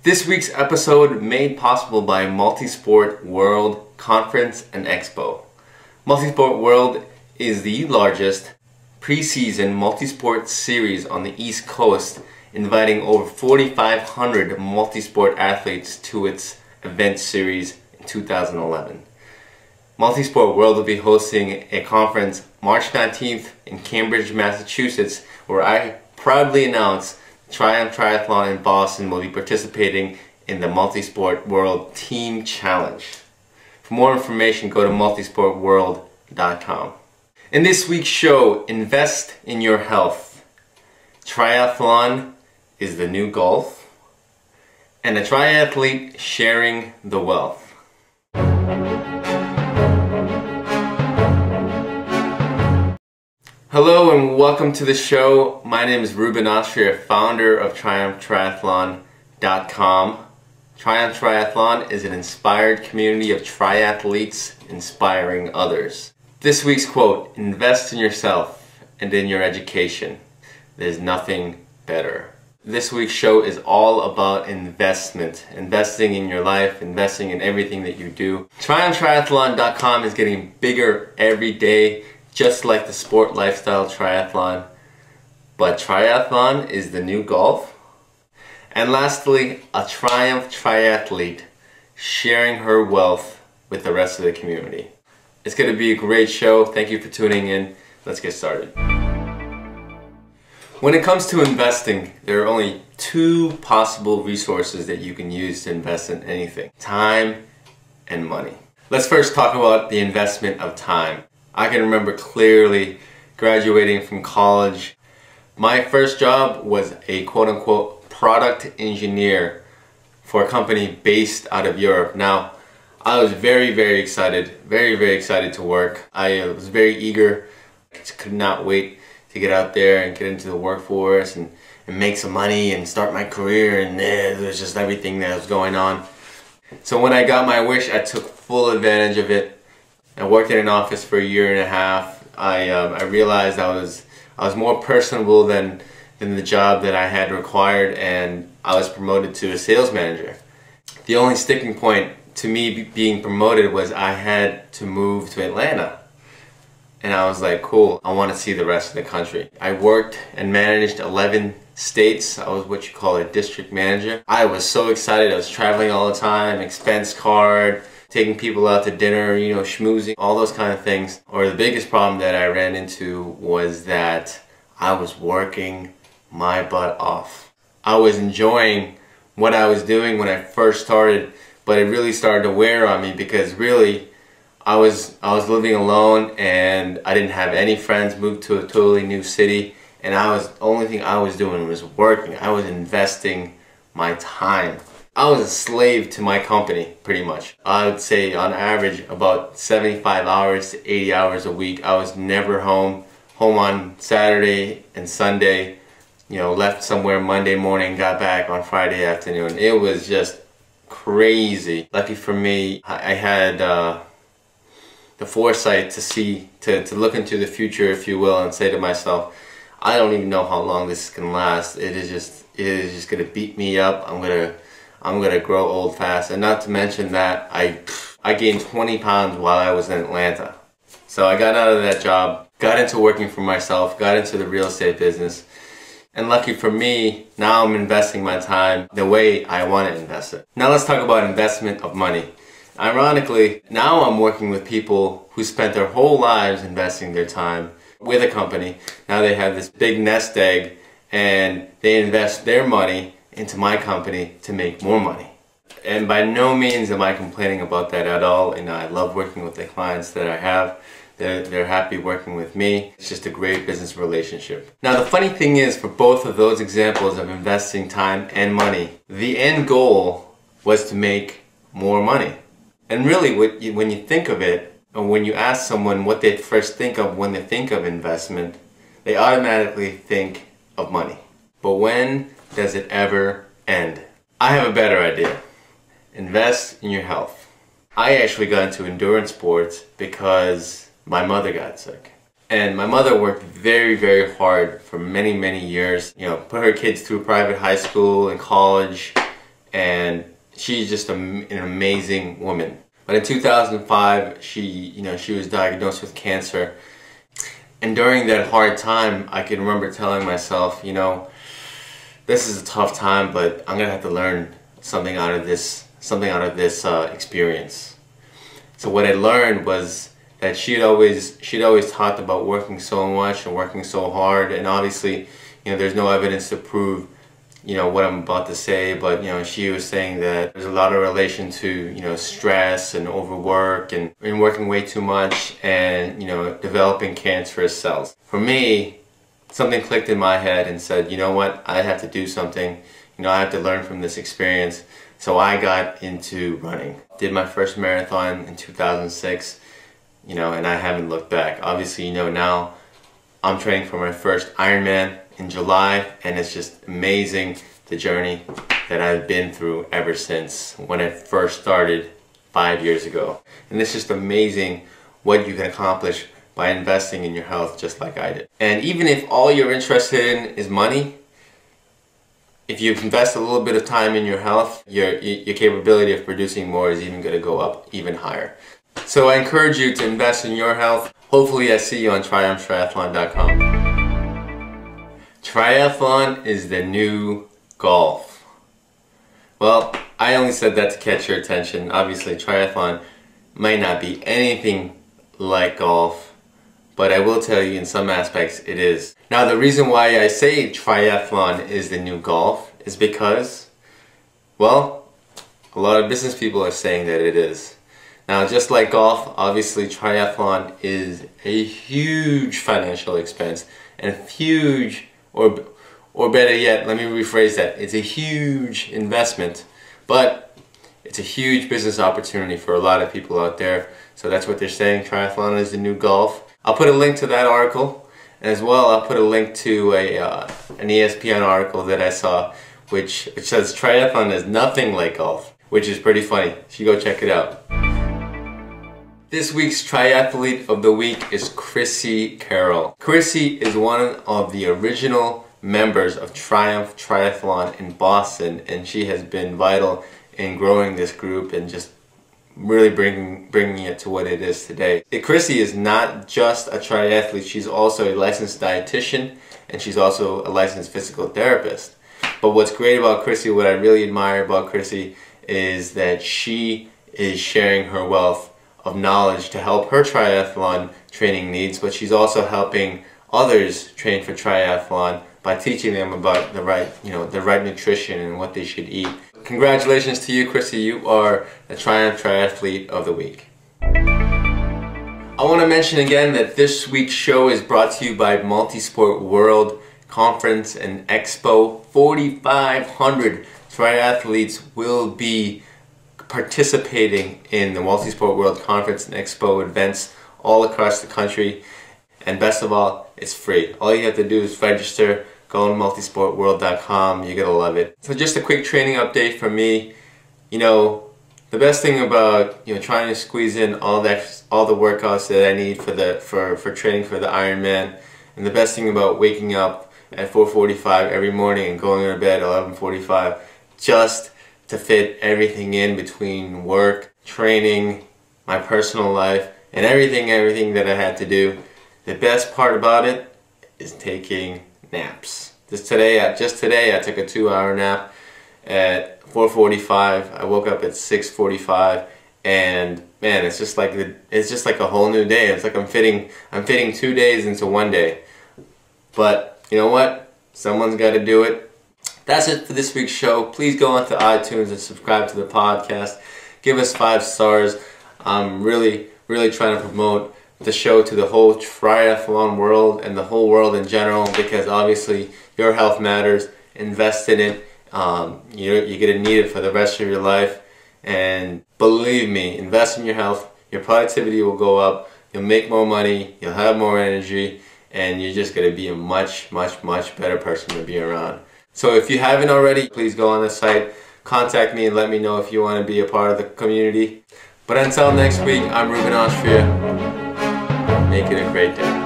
This week's episode made possible by Multisport World Conference and Expo. Multisport World is the largest preseason multisport series on the East Coast, inviting over 4,500 multisport athletes to its event series in 2011. Multisport World will be hosting a conference March 19th in Cambridge, Massachusetts, where I proudly announce Triathlon in Boston will be participating in the Multisport World Team Challenge. For more information, go to multisportworld.com. In this week's show, invest in your health. Triathlon is the new golf, and a triathlete sharing the wealth. Hello and welcome to the show. My name is Ruben Austria, founder of Triathlon.com. Triumph Triathlon is an inspired community of triathletes inspiring others. This week's quote: invest in yourself and in your education. There's nothing better. This week's show is all about investment. Investing in your life, investing in everything that you do. Triathlon.com is getting bigger every day, just like the sport lifestyle triathlon. But triathlon is the new golf. And lastly, a Triumph triathlete sharing her wealth with the rest of the community. It's going to be a great show. Thank you for tuning in. Let's get started. When it comes to investing, there are only two possible resources that you can use to invest in anything: time and money. Let's first talk about the investment of time. I can remember clearly graduating from college. My first job was a quote-unquote product engineer for a company based out of Europe. Now, I was very excited, very excited to work. I was very eager. I just could not wait to get out there and get into the workforce and make some money and start my career, and there was just everything that was going on. So when I got my wish, I took full advantage of it. I worked in an office for a year and a half. I realized I was more personable than the job that I had required, and I was promoted to a sales manager. The only sticking point to me being promoted was I had to move to Atlanta. And I was like, cool, I want to see the rest of the country. I worked and managed 11 states. I was what you call a district manager. I was so excited. I was traveling all the time, expense card, taking people out to dinner, schmoozing, all those kind of things. Or the biggest problem that I ran into was that I was working my butt off. I was enjoying what I was doing when I first started, but it really started to wear on me because really I was living alone and I didn't have any friends, moved to a totally new city, and the only thing I was doing was working. I was investing my time. I was a slave to my company, pretty much. I would say on average about 75 hours to 80 hours a week. I was never home on Saturday and Sunday, left somewhere Monday morning, got back on Friday afternoon. It was just crazy. Lucky for me, I had the foresight to look into the future, if you will, and say to myself, I don't even know how long this can last. It is just gonna beat me up. I'm gonna grow old fast. And not to mention that I gained 20 pounds while I was in Atlanta. So I got out of that job, got into working for myself, got into the real estate business. And lucky for me, now I'm investing my time the way I want to invest it. Now let's talk about investment of money. Ironically, now I'm working with people who spent their whole lives investing their time with a company. Now they have this big nest egg and they invest their money into my company to make more money. And by no means am I complaining about that at all. I love working with the clients that I have. They're happy working with me. It's just a great business relationship. Now the funny thing is, for both of those examples of investing time and money, the end goal was to make more money. And really when you think of it, or when you ask someone what they first think of when they think of investment, they automatically think of money. But when does it ever end? I have a better idea. Invest in your health. I actually got into endurance sports because my mother got sick. And my mother worked very hard for many years. Put her kids through private high school and college, and she's just an amazing woman. But in 2005, she was diagnosed with cancer. And during that hard time, I can remember telling myself, this is a tough time, but I'm gonna have to learn something out of this experience. So what I learned was that she'd always talked about working so much and working so hard, and obviously, there's no evidence to prove what I'm about to say, but she was saying that there's a lot of relation to stress and overwork and working way too much and developing cancerous cells. For me, something clicked in my head and said, you know what, I have to do something. I have to learn from this experience. So I got into running. Did my first marathon in 2006, and I haven't looked back. Obviously, now I'm training for my first Ironman in July, and it's just amazing the journey that I've been through ever since when I first started 5 years ago. And it's just amazing what you can accomplish by investing in your health just like I did. And even if all you're interested in is money, if you invest a little bit of time in your health, your capability of producing more is even going to go up even higher. So I encourage you to invest in your health. Hopefully I see you on triathlon.com. Triathlon is the new golf. Well, I only said that to catch your attention. Obviously, triathlon might not be anything like golf, but I will tell you in some aspects it is. Now, the reason why I say triathlon is the new golf is because, well, a lot of business people are saying that it is. Now, just like golf, obviously triathlon is a huge financial expense and a huge, or better yet, let me rephrase that. It's a huge investment, but it's a huge business opportunity for a lot of people out there. So that's what they're saying, triathlon is the new golf. I'll put a link to that article, and as well I'll put a link to an ESPN article that I saw which says triathlon is nothing like golf, which is pretty funny. So you go check it out. This week's Triathlete of the Week is Chrissy Carroll. Chrissy is one of the original members of Triumph Triathlon in Boston, and she has been vital in growing this group and just really bringing it to what it is today. Chrissy is not just a triathlete, she's also a licensed dietitian, and she's also a licensed physical therapist. But what's great about Chrissy, what I really admire about Chrissy, is that she is sharing her wealth of knowledge to help her triathlon training needs, but she's also helping others train for triathlon by teaching them about the right nutrition and what they should eat. Congratulations to you, Chrissy. You are the Triumph Triathlete of the Week. I want to mention again that this week's show is brought to you by Multisport World Conference and Expo. 4,500 triathletes will be participating in the Multisport World Conference and Expo events all across the country, and best of all, it's free. All you have to do is register, go on multisportworld.com, you're gonna love it. So just a quick training update from me. The best thing about trying to squeeze in all the workouts that I need for training for the Ironman, and the best thing about waking up at 4:45 every morning and going to bed at 11:45 just to fit everything in between work, training, my personal life, and everything that I had to do. The best part about it is taking naps. Just today I took a 2-hour nap at 4:45. I woke up at 6:45, and man, it's just like a whole new day. It's like I'm fitting 2 days into one day. But you know what? Someone's got to do it. That's it for this week's show. Please go onto iTunes and subscribe to the podcast. Give us 5 stars. I'm really trying to promote the show to the whole triathlon world and the whole world in general, because obviously your health matters. Invest in it. You're going to need it for the rest of your life. And believe me, invest in your health. Your productivity will go up. You'll make more money. You'll have more energy. And you're just going to be a much better person to be around. So if you haven't already, please go on the site, contact me, and let me know if you want to be a part of the community. But until next week, I'm Ruben Austria. Make it a great day.